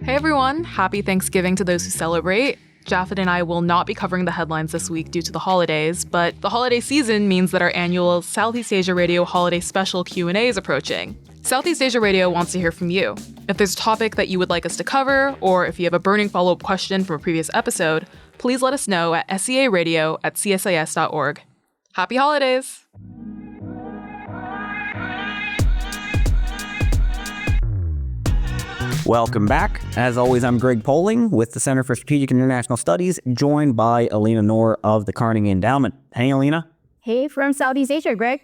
Hey everyone, happy Thanksgiving to those who celebrate. Japheth and I will not be covering the headlines this week due to the holidays, but the holiday season means that our annual Southeast Asia Radio Holiday Special Q&A is approaching. Southeast Asia Radio wants to hear from you. If there's a topic that you would like us to cover, or if you have a burning follow-up question from a previous episode, please let us know at searadio@csis.org. Happy holidays! Welcome back. As always, I'm Greg Poling with the Center for Strategic and International Studies, joined by Elina Noor of the Carnegie Endowment. Hey, Elina. Hey, from Southeast Asia, Greg.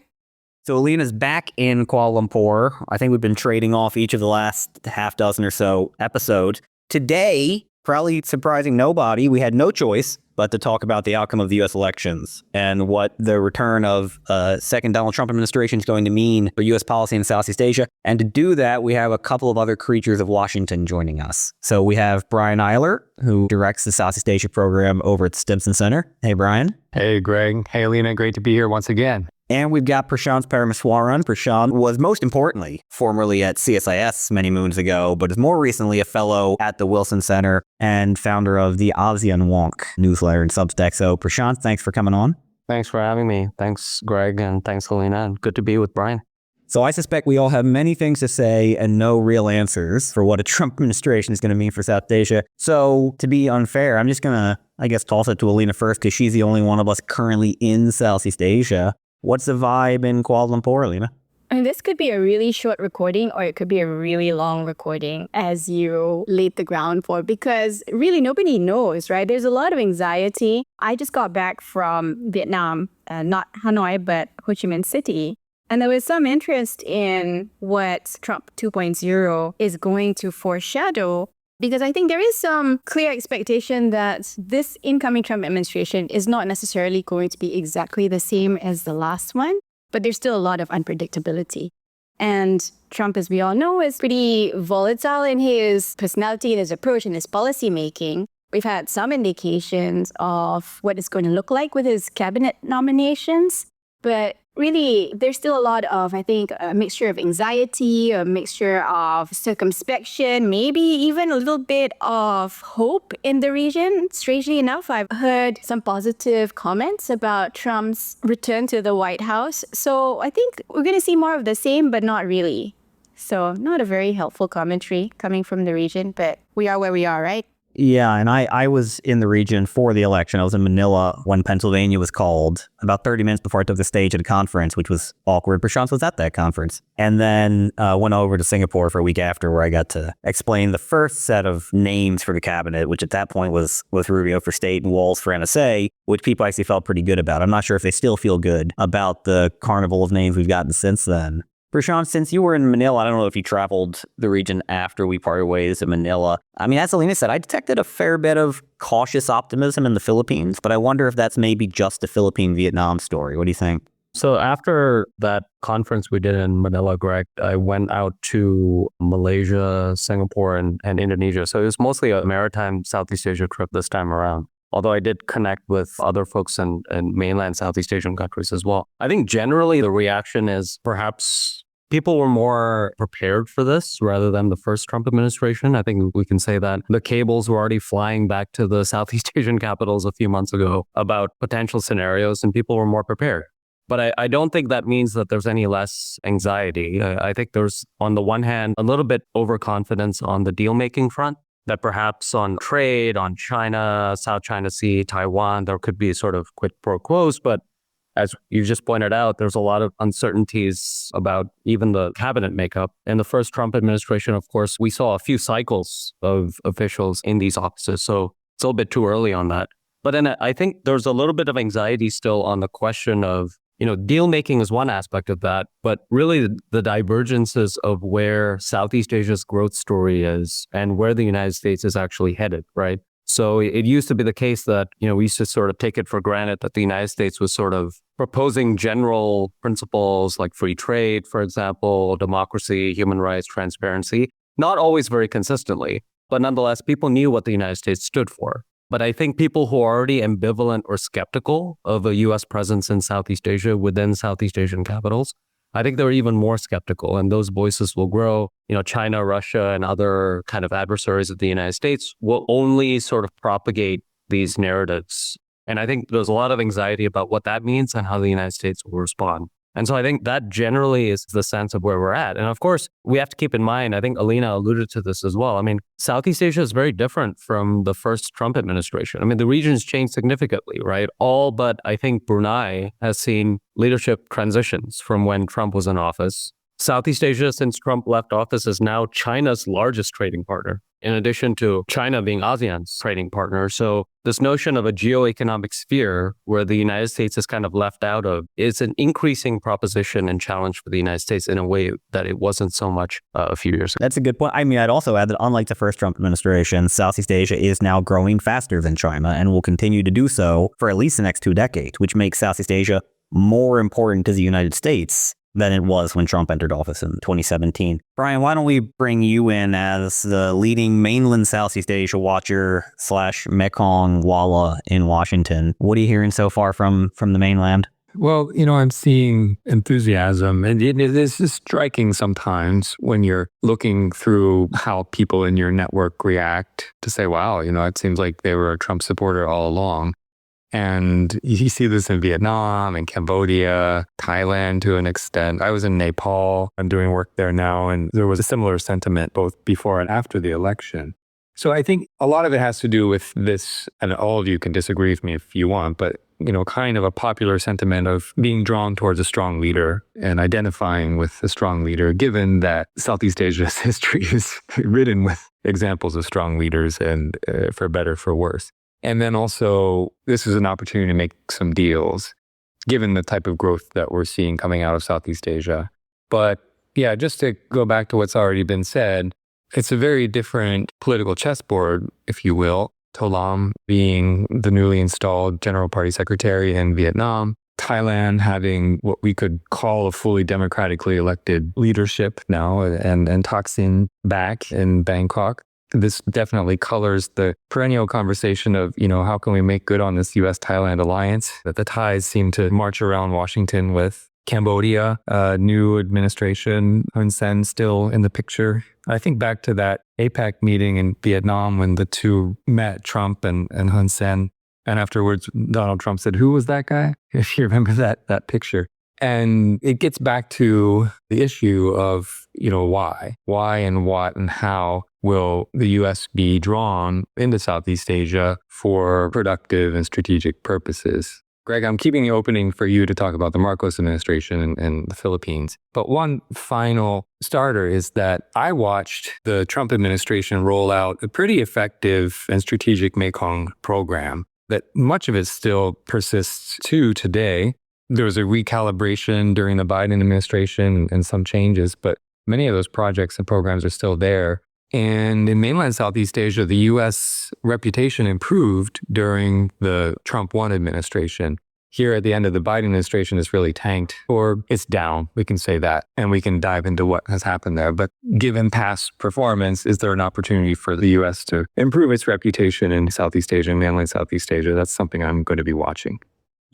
So Elina's back in Kuala Lumpur. I think we've been trading off each of the last half dozen or so episodes. Today, probably surprising nobody, we had no choice but to talk about the outcome of the U.S. elections and what the return of a second Donald Trump administration is going to mean for U.S. policy in Southeast Asia. And to do that, we have a couple of other creatures of Washington joining us. So we have Brian Eyler, who directs the Southeast Asia program over at Stimson Center. Hey, Brian. Hey, Greg. Hey, Elina. Great to be here once again. And we've got Prashanth Parameswaran. Prashanth was most importantly formerly at CSIS many moons ago, but is more recently a fellow at the Wilson Center and founder of the ASEAN Wonk newsletter and Substack. So Prashanth, thanks for coming on. Thanks for having me. Thanks, Greg, and thanks, Elina. And good to be with Brian. So I suspect we all have many things to say and no real answers for what a Trump administration is going to mean for South Asia. So to be unfair, I'm just going to, toss it to Elina first because she's the only one of us currently in Southeast Asia. What's the vibe in Kuala Lumpur, Elina? This could be a really short recording or it could be a really long recording as you laid the ground for, because really nobody knows, right? There's a lot of anxiety. I just got back from Vietnam, not Hanoi, but Ho Chi Minh City. And there was some interest in what Trump 2.0 is going to foreshadow, because I think there is some clear expectation that this incoming Trump administration is not necessarily going to be exactly the same as the last one, but there's still a lot of unpredictability. And Trump, as we all know, is pretty volatile in his personality, in his approach, in his policy making. We've had some indications of what it's going to look like with his cabinet nominations, but really, there's still a lot of, I think, a mixture of anxiety, a mixture of circumspection, maybe even a little bit of hope in the region. Strangely enough, I've heard some positive comments about Trump's return to the White House. So I think we're going to see more of the same, but not really. So not a very helpful commentary coming from the region, but we are where we are, right? Yeah, and I was in the region for the election. I was in Manila when Pennsylvania was called, about 30 minutes before I took the stage at a conference, which was awkward. Prashanth was at that conference. And then went over to Singapore for a week after, where I got to explain the first set of names for the cabinet, which at that point was Rubio for state and Walz for NSA, which people actually felt pretty good about. I'm not sure if they still feel good about the carnival of names we've gotten since then. Prashanth, since you were in Manila, I don't know if you traveled the region after we parted ways in Manila. I mean, as Elina said, I detected a fair bit of cautious optimism in the Philippines, but I wonder if that's maybe just a Philippine-Vietnam story. What do you think? So after that conference we did in Manila, Greg, I went out to Malaysia, Singapore, and Indonesia. So it was mostly a maritime Southeast Asia trip this time around. Although I did connect with other folks in mainland Southeast Asian countries as well. I think generally the reaction is perhaps people were more prepared for this rather than the first Trump administration. I think we can say that the cables were already flying back to the Southeast Asian capitals a few months ago about potential scenarios, and people were more prepared. But I don't think that means that there's any less anxiety. I think there's, on the one hand, a little bit overconfidence on the deal-making front, that perhaps on trade, on China, South China Sea, Taiwan, there could be sort of quid pro quos. But as you just pointed out, there's a lot of uncertainties about even the cabinet makeup. In the first Trump administration, of course, we saw a few cycles of officials in these offices. So it's a little bit too early on that. But then I think there's a little bit of anxiety still on the question of, deal making is one aspect of that, but really the divergences of where Southeast Asia's growth story is and where the United States is actually headed, right? So it used to be the case that, we used to sort of take it for granted that the United States was sort of proposing general principles like free trade, for example, democracy, human rights, transparency, not always very consistently, but nonetheless, people knew what the United States stood for. But I think people who are already ambivalent or skeptical of a U.S. presence in Southeast Asia within Southeast Asian capitals, I think they're even more skeptical, and those voices will grow. China, Russia, and other kind of adversaries of the United States will only sort of propagate these narratives. And I think there's a lot of anxiety about what that means and how the United States will respond. And so I think that generally is the sense of where we're at. And of course, we have to keep in mind, I think Elina alluded to this as well. I mean, Southeast Asia is very different from the first Trump administration. I mean, the region's changed significantly, right? All but I think Brunei has seen leadership transitions from when Trump was in office. Southeast Asia, since Trump left office, is now China's largest trading partner, in addition to China being ASEAN's trading partner. So this notion of a geoeconomic sphere where the United States is kind of left out of is an increasing proposition and challenge for the United States in a way that it wasn't so much a few years ago. That's a good point. I mean, I'd also add that unlike the first Trump administration, Southeast Asia is now growing faster than China and will continue to do so for at least the next 2 decades, which makes Southeast Asia more important to the United States than it was when Trump entered office in 2017. Brian, why don't we bring you in as the leading mainland Southeast Asia watcher / Mekong Walla in Washington? What are you hearing so far from the mainland? Well, I'm seeing enthusiasm, and it is just striking sometimes when you're looking through how people in your network react to say, wow, it seems like they were a Trump supporter all along. And you see this in Vietnam and Cambodia, Thailand to an extent. I was in Nepal. I'm doing work there now. And there was a similar sentiment both before and after the election. So I think a lot of it has to do with this, and all of you can disagree with me if you want, but kind of a popular sentiment of being drawn towards a strong leader and identifying with a strong leader, given that Southeast Asia's history is ridden with examples of strong leaders, and for better, for worse. And then also, this is an opportunity to make some deals, given the type of growth that we're seeing coming out of Southeast Asia. But yeah, just to go back to what's already been said, it's a very different political chessboard, if you will. To Lam being the newly installed General Party Secretary in Vietnam, Thailand having what we could call a fully democratically elected leadership now, and Thaksin back in Bangkok. This definitely colors the perennial conversation of, how can we make good on this U.S.-Thailand alliance that the Thais seem to march around Washington with. Cambodia, new administration, Hun Sen still in the picture. I think back to that APEC meeting in Vietnam when the two met, Trump and Hun Sen. And afterwards, Donald Trump said, "Who was that guy?" If you remember that picture. And it gets back to the issue of, why? Why and what and how will the U.S. be drawn into Southeast Asia for productive and strategic purposes? Greg, I'm keeping the opening for you to talk about the Marcos administration and the Philippines. But one final starter is that I watched the Trump administration roll out a pretty effective and strategic Mekong program that much of it still persists to today. There was a recalibration during the Biden administration and some changes, but many of those projects and programs are still there. And in mainland Southeast Asia, the U.S. reputation improved during the Trump 1 administration. Here at the end of the Biden administration, it's really tanked, or it's down. We can say that, and we can dive into what has happened there. But given past performance, is there an opportunity for the U.S. to improve its reputation in Southeast Asia and mainland Southeast Asia? That's something I'm going to be watching.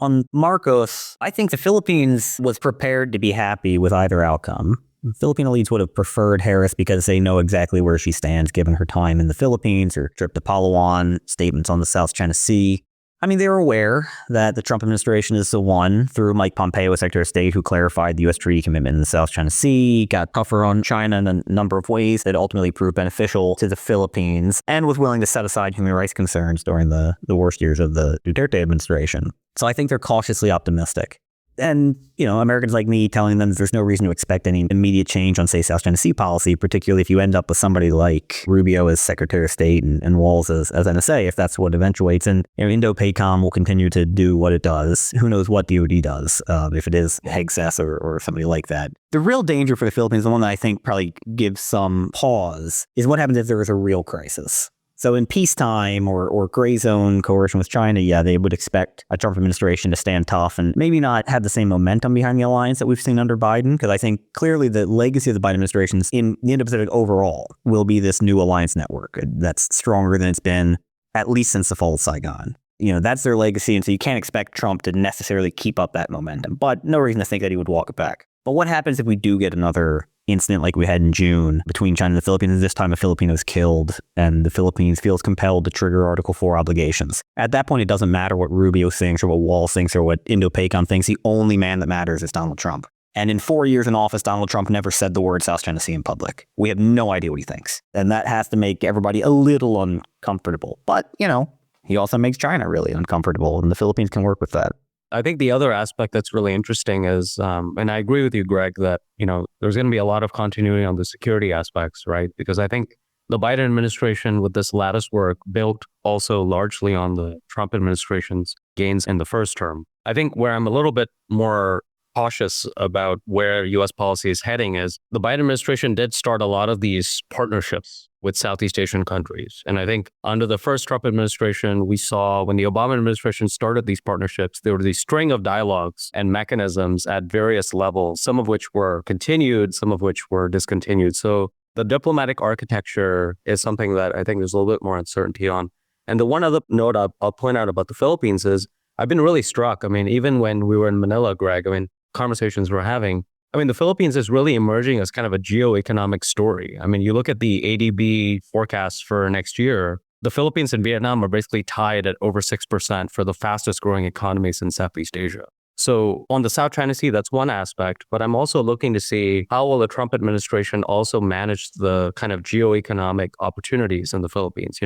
On Marcos, I think the Philippines was prepared to be happy with either outcome. Philippine elites would have preferred Harris because they know exactly where she stands given her time in the Philippines, her trip to Palawan, statements on the South China Sea. I mean, they were aware that the Trump administration is the one, through Mike Pompeo as Secretary of State, who clarified the U.S. treaty commitment in the South China Sea, got tougher on China in a number of ways that ultimately proved beneficial to the Philippines, and was willing to set aside human rights concerns during the worst years of the Duterte administration. So I think they're cautiously optimistic. And, Americans like me telling them there's no reason to expect any immediate change on, say, South China Sea policy, particularly if you end up with somebody like Rubio as Secretary of State and Walz as NSA, if that's what eventuates. And Indo-PACOM will continue to do what it does. Who knows what DOD does, if it is HEGSAS or somebody like that. The real danger for the Philippines, the one that I think probably gives some pause, is what happens if there is a real crisis. So in peacetime or gray zone coercion with China, yeah, they would expect a Trump administration to stand tough and maybe not have the same momentum behind the alliance that we've seen under Biden, because I think clearly the legacy of the Biden administration in the Indo-Pacific overall will be this new alliance network that's stronger than it's been at least since the fall of Saigon. That's their legacy, and so you can't expect Trump to necessarily keep up that momentum, but no reason to think that he would walk it back. But what happens if we do get another incident like we had in June between China and the Philippines, and this time a Filipino is killed and the Philippines feels compelled to trigger Article 4 obligations? At that point, it doesn't matter what Rubio thinks or what Walz thinks or what Indo-PACOM thinks. The only man that matters is Donald Trump. And in 4 years in office, Donald Trump never said the word South China Sea in public. We have no idea what he thinks. And that has to make everybody a little uncomfortable. But, he also makes China really uncomfortable, and the Philippines can work with that. I think the other aspect that's really interesting is, and I agree with you, Greg, that, there's going to be a lot of continuity on the security aspects, right? Because I think the Biden administration with this lattice work built also largely on the Trump administration's gains in the first term. I think where I'm a little bit more cautious about where U.S. policy is heading is the Biden administration did start a lot of these partnerships with Southeast Asian countries. And I think under the first Trump administration, we saw when the Obama administration started these partnerships, there were these string of dialogues and mechanisms at various levels, some of which were continued, some of which were discontinued. So the diplomatic architecture is something that I think there's a little bit more uncertainty on. And the one other note I'll point out about the Philippines is I've been really struck. I mean, even when we were in Manila, Greg, conversations we're having, the Philippines is really emerging as kind of a geoeconomic story. You look at the ADB forecast for next year, the Philippines and Vietnam are basically tied at over 6% for the fastest growing economies in Southeast Asia. So on the South China Sea, that's one aspect, but I'm also looking to see how will the Trump administration also manage the kind of geoeconomic opportunities in the Philippines,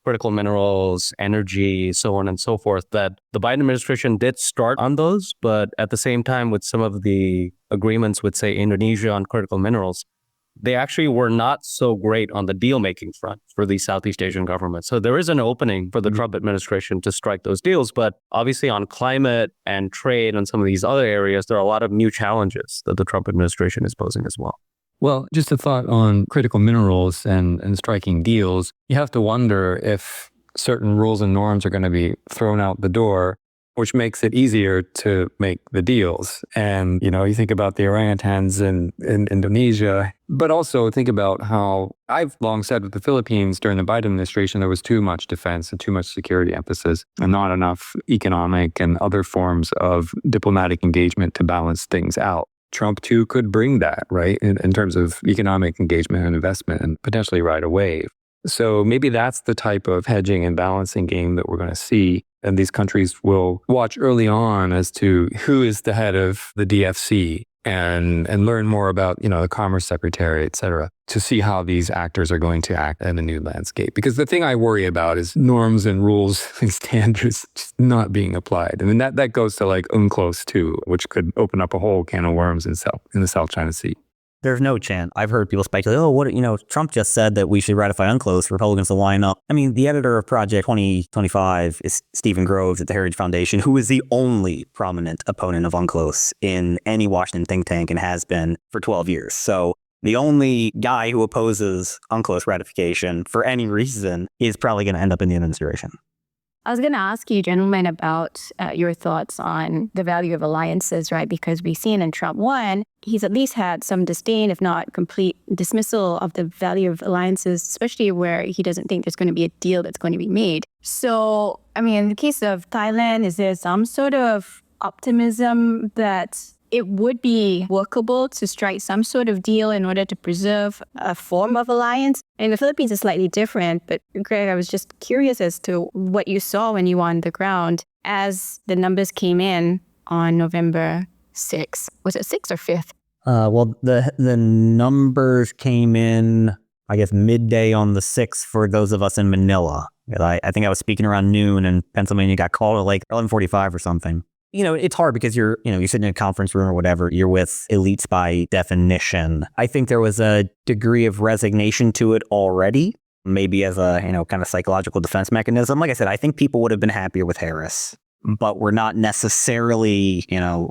critical minerals, energy, so on and so forth, that the Biden administration did start on those, but at the same time with some of the agreements with, say, Indonesia on critical minerals, they actually were not so great on the deal-making front for these Southeast Asian governments. So there is an opening for the Trump administration to strike those deals, but obviously on climate and trade and some of these other areas, there are a lot of new challenges that the Trump administration is posing as well. Well, just a thought on critical minerals and striking deals. You have to wonder if certain rules and norms are going to be thrown out the door, which makes it easier to make the deals. And, you think about the orangutans in Indonesia, but also think about how I've long said with the Philippines during the Biden administration, there was too much defense and too much security emphasis and not enough economic and other forms of diplomatic engagement to balance things out. Trump, too, could bring that, right, in terms of economic engagement and investment and potentially ride a wave. So maybe that's the type of hedging and balancing game that we're going to see. And these countries will watch early on as to who is the head of the DFC and learn more about, the Commerce Secretary, et cetera, to see how these actors are going to act in a new landscape. Because the thing I worry about is norms and rules and standards just not being applied. That goes to like UNCLOS too, which could open up a whole can of worms in the South China Sea. There's no chance. I've heard people speculate, Trump just said that we should ratify UNCLOS for Republicans to line up. The editor of Project 2025 is Stephen Groves at the Heritage Foundation, who is the only prominent opponent of UNCLOS in any Washington think tank and has been for 12 years. So the only guy who opposes UNCLOS ratification for any reason is probably going to end up in the administration. I was going to ask you, gentlemen, about your thoughts on the value of alliances, right? Because we've seen in Trump 1, he's at least had some disdain, if not complete dismissal of the value of alliances, especially where he doesn't think there's going to be a deal that's going to be made. So, in the case of Thailand, is there some sort of optimism that it would be workable to strike some sort of deal in order to preserve a form of alliance? In the Philippines, it's slightly different, but Greg, I was just curious as to what you saw when you were on the ground as the numbers came in on November 6th. Was it 6th or 5th? Well, the numbers came in, I guess, midday on the 6th for those of us in Manila. I think I was speaking around noon and Pennsylvania got called at like 11:45 or something. It's hard because you're sitting in a conference room or whatever. You're with elites by definition. I think there was a degree of resignation to it already, maybe as a, kind of psychological defense mechanism. Like I said, I think people would have been happier with Harris, but we're not necessarily,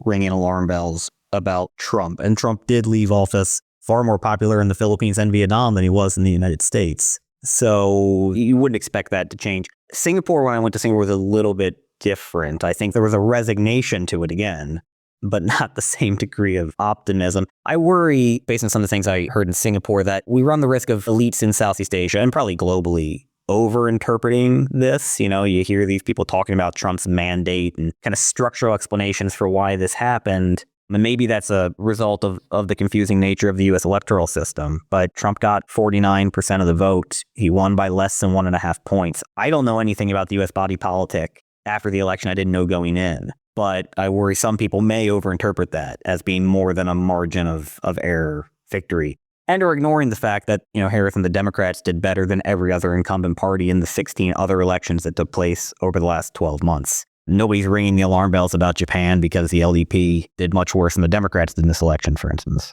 ringing alarm bells about Trump. And Trump did leave office far more popular in the Philippines and Vietnam than he was in the United States. So you wouldn't expect that to change. Singapore, when I went to Singapore, was a little bit different. I think there was a resignation to it again, but not the same degree of optimism. I worry, based on some of the things I heard in Singapore, that we run the risk of elites in Southeast Asia and probably globally over-interpreting this. You hear these people talking about Trump's mandate and kind of structural explanations for why this happened. And maybe that's a result of the confusing nature of the U.S. electoral system. But Trump got 49% of the vote. He won by less than 1.5 points. I don't know anything about the U.S. body politic after the election. I didn't know going in. But I worry some people may overinterpret that as being more than a margin of error victory. And are ignoring the fact that, Harris and the Democrats did better than every other incumbent party in the 16 other elections that took place over the last 12 months. Nobody's ringing the alarm bells about Japan because the LDP did much worse than the Democrats did in this election, for instance.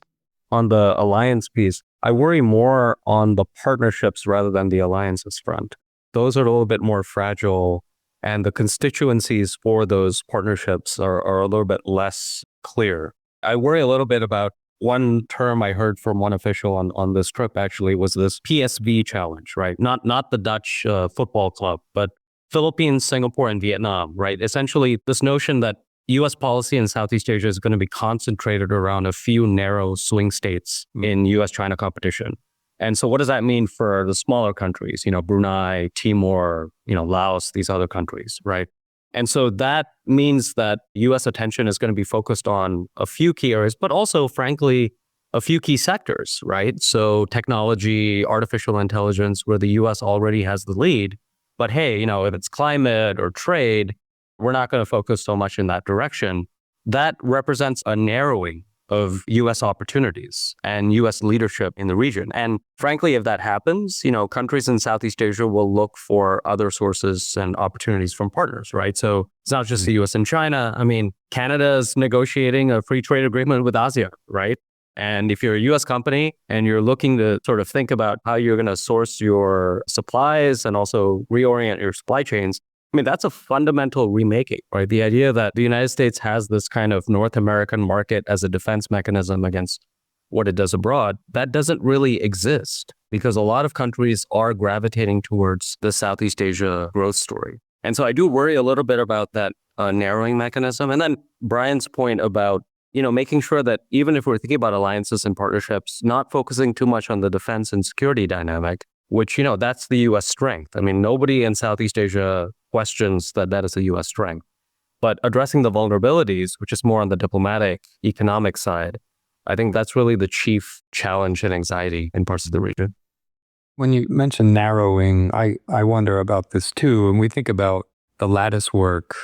On the alliance piece, I worry more on the partnerships rather than the alliances front. Those are a little bit more fragile, and the constituencies for those partnerships are a little bit less clear. I worry a little bit about one term I heard from one official on this trip actually was this PSV challenge, right? Not the Dutch football club, but Philippines, Singapore, and Vietnam, right? Essentially, this notion that U.S. policy in Southeast Asia is going to be concentrated around a few narrow swing states in U.S.-China competition. And so what does that mean for the smaller countries, Brunei, Timor, Laos, these other countries, right? And so that means that U.S. attention is going to be focused on a few key areas, but also, frankly, a few key sectors, right? So technology, artificial intelligence, where the U.S. already has the lead. But hey, if it's climate or trade, we're not going to focus so much in that direction. That represents a narrowing of U.S. opportunities and U.S. leadership in the region. And frankly, if that happens, countries in Southeast Asia will look for other sources and opportunities from partners, right? So it's not just the U.S. and China. I mean, Canada is negotiating a free trade agreement with ASEAN, right? And if you're a U.S. company and you're looking to sort of think about how you're going to source your supplies and also reorient your supply chains, I mean, that's a fundamental remaking, right? The idea that the United States has this kind of North American market as a defense mechanism against what it does abroad, that doesn't really exist because a lot of countries are gravitating towards the Southeast Asia growth story. And so I do worry a little bit about that narrowing mechanism. And then Brian's point about making sure that even if we're thinking about alliances and partnerships, not focusing too much on the defense and security dynamic, which, that's the U.S. strength. I mean, nobody in Southeast Asia questions that is a U.S. strength. But addressing the vulnerabilities, which is more on the diplomatic, economic side, I think that's really the chief challenge and anxiety in parts of the region. When you mention narrowing, I wonder about this too. When we think about the lattice work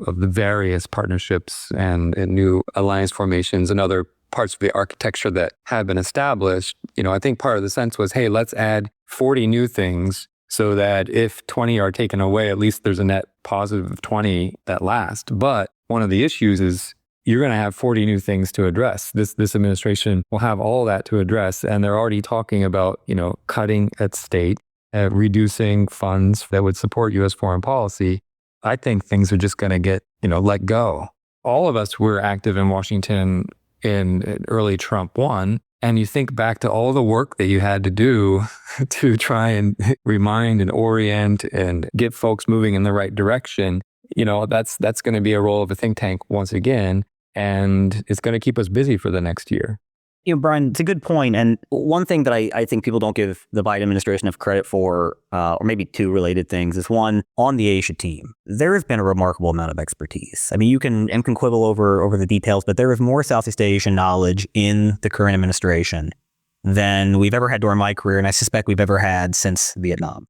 of the various partnerships and new alliance formations and other parts of the architecture that have been established, I think part of the sense was, hey, let's add 40 new things so that if 20 are taken away, at least there's a net positive of 20 that last. But one of the issues is you're going to have 40 new things to address. This administration will have all that to address. And they're already talking about, cutting at state, reducing funds that would support U.S. foreign policy. I think things are just going to get, let go. All of us were active in Washington in early Trump 1. And you think back to all the work that you had to do to try and remind and orient and get folks moving in the right direction. That's going to be a role of a think tank once again. And it's going to keep us busy for the next year. Brian, it's a good point. And one thing that I think people don't give the Biden administration enough credit for, or maybe two related things, is one, on the Asia team, there has been a remarkable amount of expertise. I mean, you can quibble over the details, but there is more Southeast Asian knowledge in the current administration than we've ever had during my career, and I suspect we've ever had since Vietnam.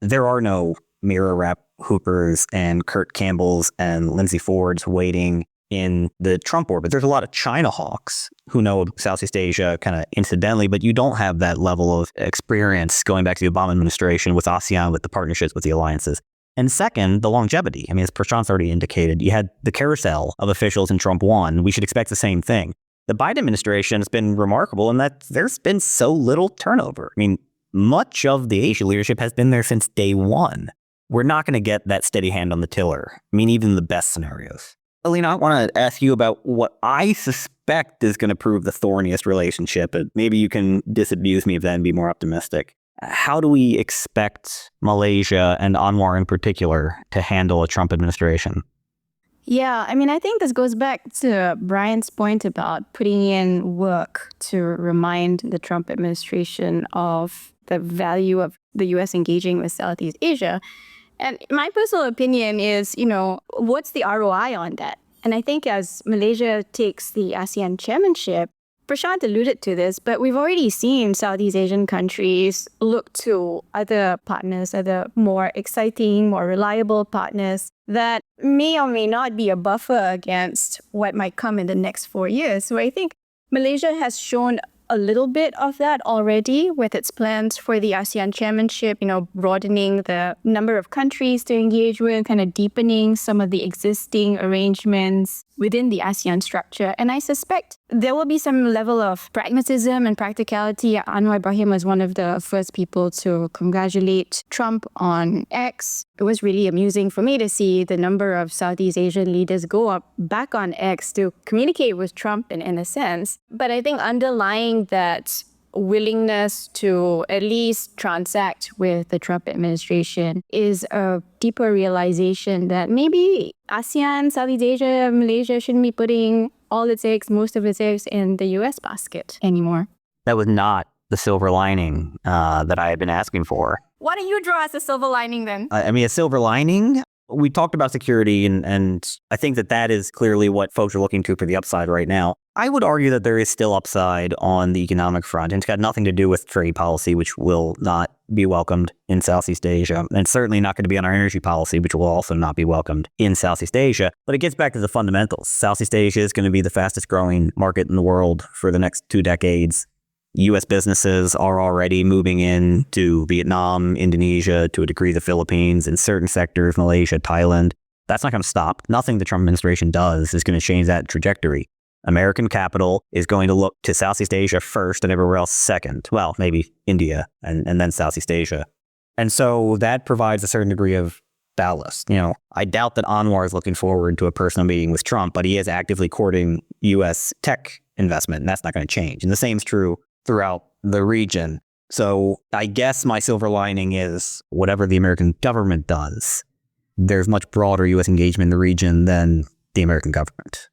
There are no Mira Hoopers and Kurt Campbells and Lindsey Fords waiting in the Trump orbit. There's a lot of China hawks who know Southeast Asia kind of incidentally, but you don't have that level of experience going back to the Obama administration with ASEAN, with the partnerships, with the alliances. And second, the longevity. I mean, as Prashanth already indicated, you had the carousel of officials in Trump 1. We should expect the same thing. The Biden administration has been remarkable in that there's been so little turnover. I mean, much of the Asia leadership has been there since day one. We're not going to get that steady hand on the tiller. I mean, even the best scenarios. Elina, I want to ask you about what I suspect is going to prove the thorniest relationship, but maybe you can disabuse me of that and be more optimistic. How do we expect Malaysia and Anwar in particular to handle a Trump administration? Yeah, I mean, I think this goes back to Brian's point about putting in work to remind the Trump administration of the value of the U.S. engaging with Southeast Asia. And my personal opinion is, what's the ROI on that? And I think as Malaysia takes the ASEAN chairmanship, Prashanth alluded to this, but we've already seen Southeast Asian countries look to other partners, other more exciting, more reliable partners that may or may not be a buffer against what might come in the next 4 years. So I think Malaysia has shown a little bit of that already with its plans for the ASEAN chairmanship, broadening the number of countries to engage with, kind of deepening some of the existing arrangements within the ASEAN structure. And I suspect there will be some level of pragmatism and practicality. Anwar Ibrahim was one of the first people to congratulate Trump on X. It was really amusing for me to see the number of Southeast Asian leaders go back on X to communicate with Trump in a sense. But I think underlying that willingness to at least transact with the Trump administration is a deeper realization that maybe ASEAN, Southeast Asia, Malaysia shouldn't be putting all its eggs, most of its eggs in the US basket anymore. That was not the silver lining that I had been asking for. Why don't you draw us a silver lining then? A silver lining? We talked about security, and I think that is clearly what folks are looking to for the upside right now. I would argue that there is still upside on the economic front, and it's got nothing to do with trade policy, which will not be welcomed in Southeast Asia, and certainly not going to be on our energy policy, which will also not be welcomed in Southeast Asia. But it gets back to the fundamentals. Southeast Asia is going to be the fastest growing market in the world for the next 2 decades. U.S. businesses are already moving into Vietnam, Indonesia, to a degree the Philippines, in certain sectors, Malaysia, Thailand. That's not going to stop. Nothing the Trump administration does is going to change that trajectory. American capital is going to look to Southeast Asia first and everywhere else second. Well, maybe India and then Southeast Asia. And so that provides a certain degree of ballast. I doubt that Anwar is looking forward to a personal meeting with Trump, but he is actively courting U.S. tech investment, and that's not going to change. And the same is true throughout the region. So I guess my silver lining is whatever the American government does, there's much broader U.S. engagement in the region than the American government.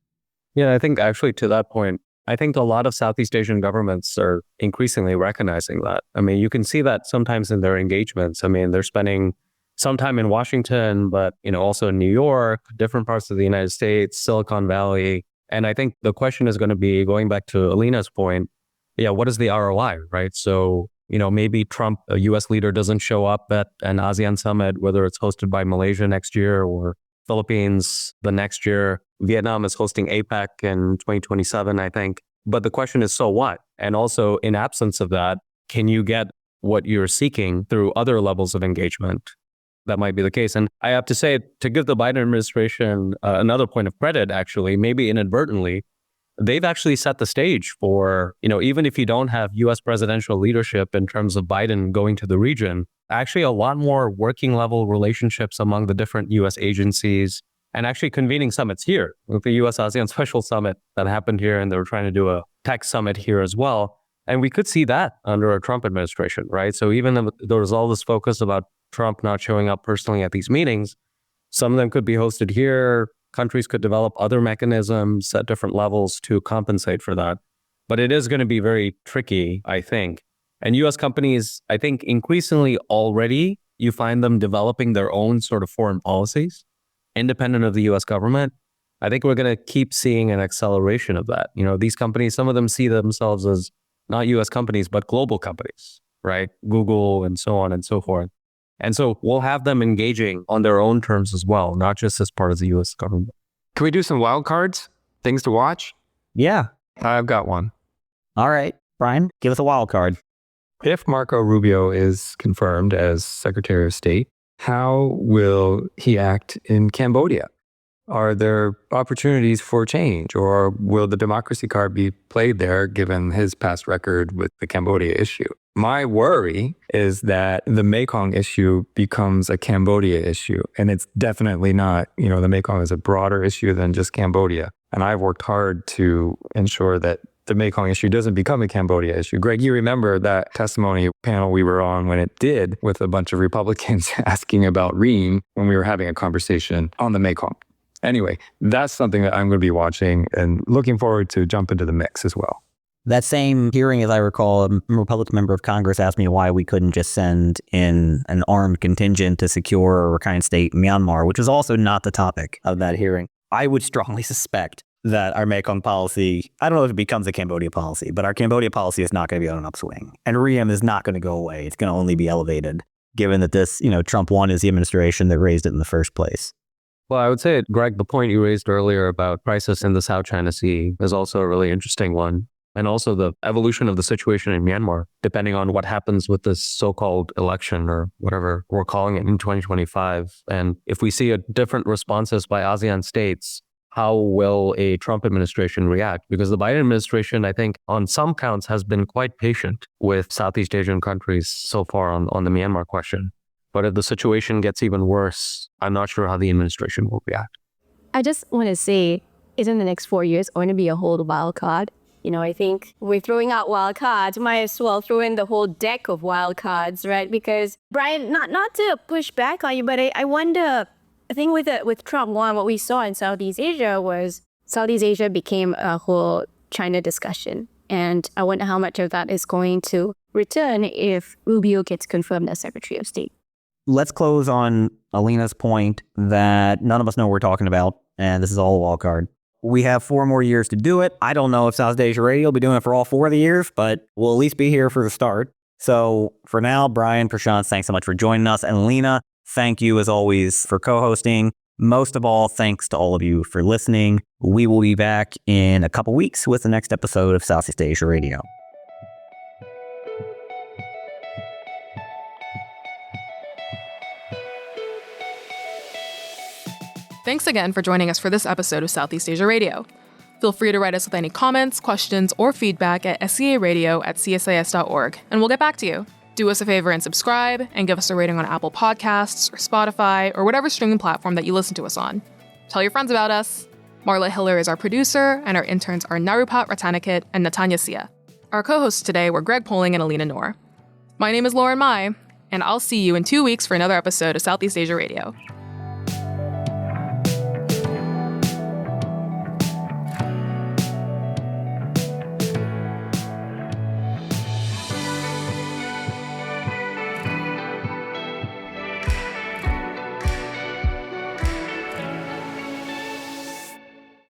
Yeah, I think actually to that point, I think a lot of Southeast Asian governments are increasingly recognizing that. I mean, you can see that sometimes in their engagements. I mean, they're spending some time in Washington, but also in New York, different parts of the United States, Silicon Valley. And I think the question is going to be, going back to Elina's point, what is the ROI, right? So, maybe Trump, a U.S. leader, doesn't show up at an ASEAN summit, whether it's hosted by Malaysia next year or Philippines the next year. Vietnam is hosting APEC in 2027, I think. But the question is, so what? And also, in absence of that, can you get what you're seeking through other levels of engagement? That might be the case. And I have to say, to give the Biden administration another point of credit, actually, maybe inadvertently, they've actually set the stage for, even if you don't have U.S. presidential leadership in terms of Biden going to the region, actually a lot more working level relationships among the different U.S. agencies, and actually convening summits here, with the U.S. ASEAN Special Summit that happened here, and they were trying to do a tech summit here as well. And we could see that under a Trump administration, right? So even though there was all this focus about Trump not showing up personally at these meetings, some of them could be hosted here. Countries could develop other mechanisms at different levels to compensate for that. But it is going to be very tricky, I think. And U.S. companies, I think increasingly already, you find them developing their own sort of foreign policies, independent of the U.S. government. I think we're going to keep seeing an acceleration of that. These companies, some of them see themselves as not U.S. companies, but global companies, right? Google and so on and so forth. And so we'll have them engaging on their own terms as well, not just as part of the U.S. government. Can we do some wild cards? Things to watch? Yeah. I've got one. All right. Brian, give us a wild card. If Marco Rubio is confirmed as Secretary of State, how will he act in Cambodia? Are there opportunities for change, or will the democracy card be played there given his past record with the Cambodia issue? My worry is that the Mekong issue becomes a Cambodia issue, and it's definitely not. The Mekong is a broader issue than just Cambodia. And I've worked hard to ensure that the Mekong issue doesn't become a Cambodia issue. Greg, you remember that testimony panel we were on when it did, with a bunch of Republicans asking about Reem when we were having a conversation on the Mekong. Anyway, that's something that I'm going to be watching and looking forward to jump into the mix as well. That same hearing, as I recall, a Republican member of Congress asked me why we couldn't just send in an armed contingent to secure a Rakhine State, Myanmar, which was also not the topic of that hearing. I would strongly suspect that our Mekong policy, I don't know if it becomes a Cambodia policy, but our Cambodia policy is not going to be on an upswing. And REM is not going to go away. It's going to only be elevated, given that this, Trump 1 is the administration that raised it in the first place. Well, I would say, Greg, the point you raised earlier about crisis in the South China Sea is also a really interesting one. And also the evolution of the situation in Myanmar, depending on what happens with this so-called election or whatever we're calling it in 2025. And if we see different responses by ASEAN states, how will a Trump administration react? Because the Biden administration, I think, on some counts, has been quite patient with Southeast Asian countries so far on the Myanmar question. But if the situation gets even worse, I'm not sure how the administration will react. I just want to say, isn't the next 4 years going to be a whole wild card? I think we're throwing out wild cards. Might as well throw in the whole deck of wild cards, right? Because, Brian, not to push back on you, but I wonder, I think with Trump 1, what we saw in Southeast Asia was Southeast Asia became a whole China discussion. And I wonder how much of that is going to return if Rubio gets confirmed as Secretary of State. Let's close on Elina's point that none of us know what we're talking about, and this is all a wild card. We have 4 more years to do it. I don't know if South Asia Radio will be doing it for all 4 of the years, but we'll at least be here for the start. So for now, Brian, Prashanth, thanks so much for joining us. And Elina, thank you as always for co-hosting. Most of all, thanks to all of you for listening. We will be back in a couple weeks with the next episode of Southeast Asia Radio. Thanks again for joining us for this episode of Southeast Asia Radio. Feel free to write us with any comments, questions, or feedback at scaradio@csis.org, and we'll get back to you. Do us a favor and subscribe, and give us a rating on Apple Podcasts, or Spotify, or whatever streaming platform that you listen to us on. Tell your friends about us. Marla Hiller is our producer, and our interns are Narupat Ratanikit and Natanya Sia. Our co-hosts today were Greg Poling and Elina Noor. My name is Lauren Mai, and I'll see you in 2 weeks for another episode of Southeast Asia Radio.